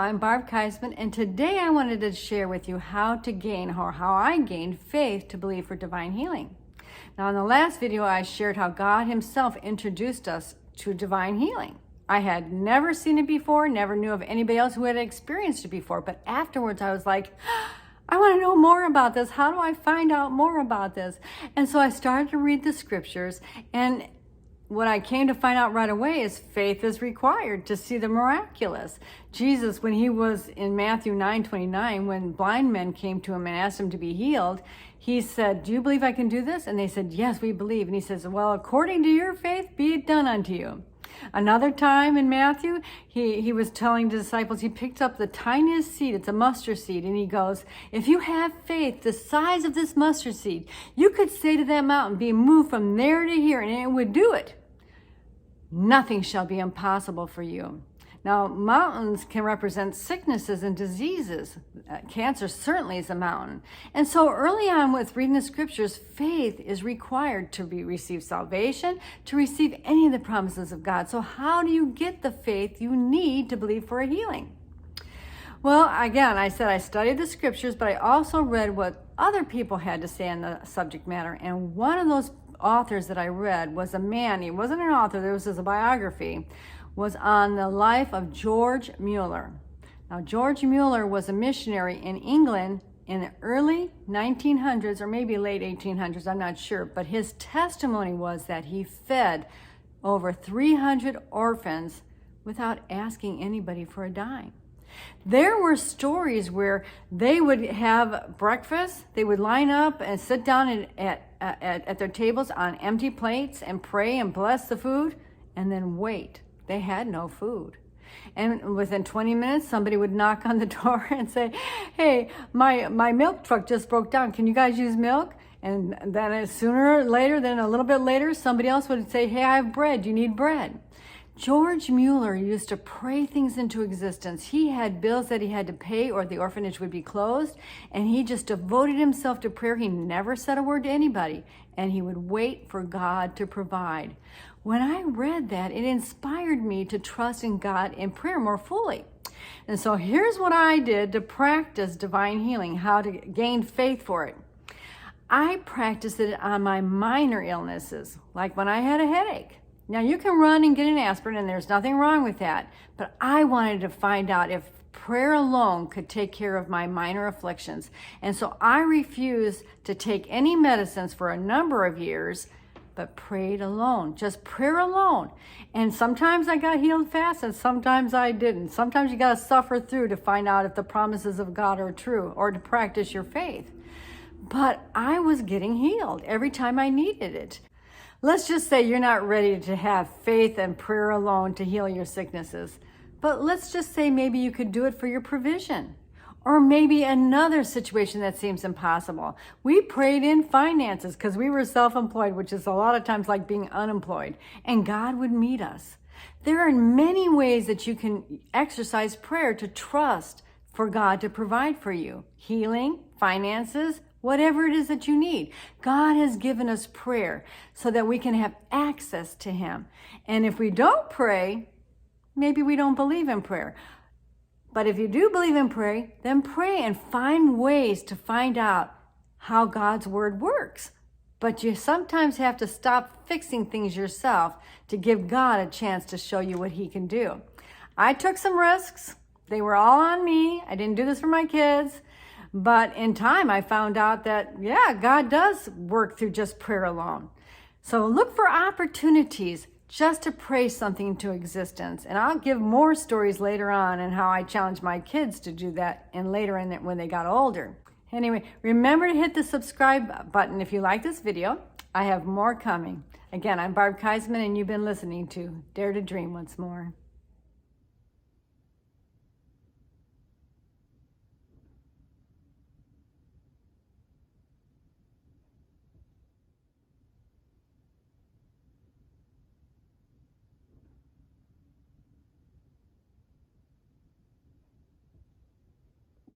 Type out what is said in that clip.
I'm Barb Keisman, and today I wanted to share with you how I gained faith to believe for divine healing. Now, in the last video, I shared how God himself introduced us to divine healing. I had never seen it before, never knew of anybody else who had experienced it before, but afterwards I was like, I want to know more about this. How do I find out more about this? And so I started to read the scriptures, and what I came to find out right away is faith is required to see the miraculous. Jesus, when he was in Matthew 9:29, when blind men came to him and asked him to be healed, he said, "Do you believe I can do this?" And they said, "Yes, we believe." And he says, "Well, according to your faith, be it done unto you." Another time in Matthew, he was telling the disciples, he picked up the tiniest seed, it's a mustard seed, and he goes, "If you have faith the size of this mustard seed, you could say to that mountain, be moved from there to here, and it would do it. Nothing shall be impossible for you." Now, mountains can represent sicknesses and diseases. Cancer certainly is a mountain. And so early on with reading the scriptures, faith is required to receive salvation, to receive any of the promises of God. So how do you get the faith you need to believe for a healing? Well, again, I said I studied the scriptures, but I also read what other people had to say on the subject matter. And one of those authors that I read was a man, he wasn't an author, this was a biography, was on the life of George Mueller. Now, George Mueller was a missionary in England in the early 1900s, or maybe late 1800s, I'm not sure, but his testimony was that he fed over 300 orphans without asking anybody for a dime. There were stories where they would have breakfast, they would line up and sit down at their tables on empty plates and pray and bless the food, and then wait. They had no food. And within 20 minutes, somebody would knock on the door and say, "Hey, my milk truck just broke down. Can you guys use milk?" And then sooner or later, then a little bit later, somebody else would say, "Hey, I have bread. Do you need bread?" George Mueller used to pray things into existence. He had bills that he had to pay or the orphanage would be closed, and he just devoted himself to prayer. He never said a word to anybody, and he would wait for God to provide. When I read that, it inspired me to trust in God in prayer more fully. And so here's what I did to practice divine healing, how to gain faith for it. I practiced it on my minor illnesses, like when I had a headache. Now, you can run and get an aspirin, and there's nothing wrong with that. But I wanted to find out if prayer alone could take care of my minor afflictions. And so I refused to take any medicines for a number of years, but prayed alone, just prayer alone. And sometimes I got healed fast, and sometimes I didn't. Sometimes you got to suffer through to find out if the promises of God are true or to practice your faith. But I was getting healed every time I needed it. Let's just say you're not ready to have faith and prayer alone to heal your sicknesses. But let's just say maybe you could do it for your provision. Or maybe another situation that seems impossible. We prayed in finances because we were self-employed, which is a lot of times like being unemployed. And God would meet us. There are many ways that you can exercise prayer to trust for God to provide for you. Healing, finances, whatever it is that you need. God has given us prayer so that we can have access to him. And if we don't pray, maybe we don't believe in prayer. But if you do believe in prayer, then pray and find ways to find out how God's word works. But you sometimes have to stop fixing things yourself to give God a chance to show you what he can do. I took some risks. They were all on me. I didn't do this for my kids. But in time, I found out that, yeah, God does work through just prayer alone. So look for opportunities just to pray something into existence. And I'll give more stories later on and how I challenged my kids to do that and later in when they got older. Anyway, remember to hit the subscribe button if you like this video. I have more coming. Again, I'm Barb Keisman, and you've been listening to Dare to Dream Once More.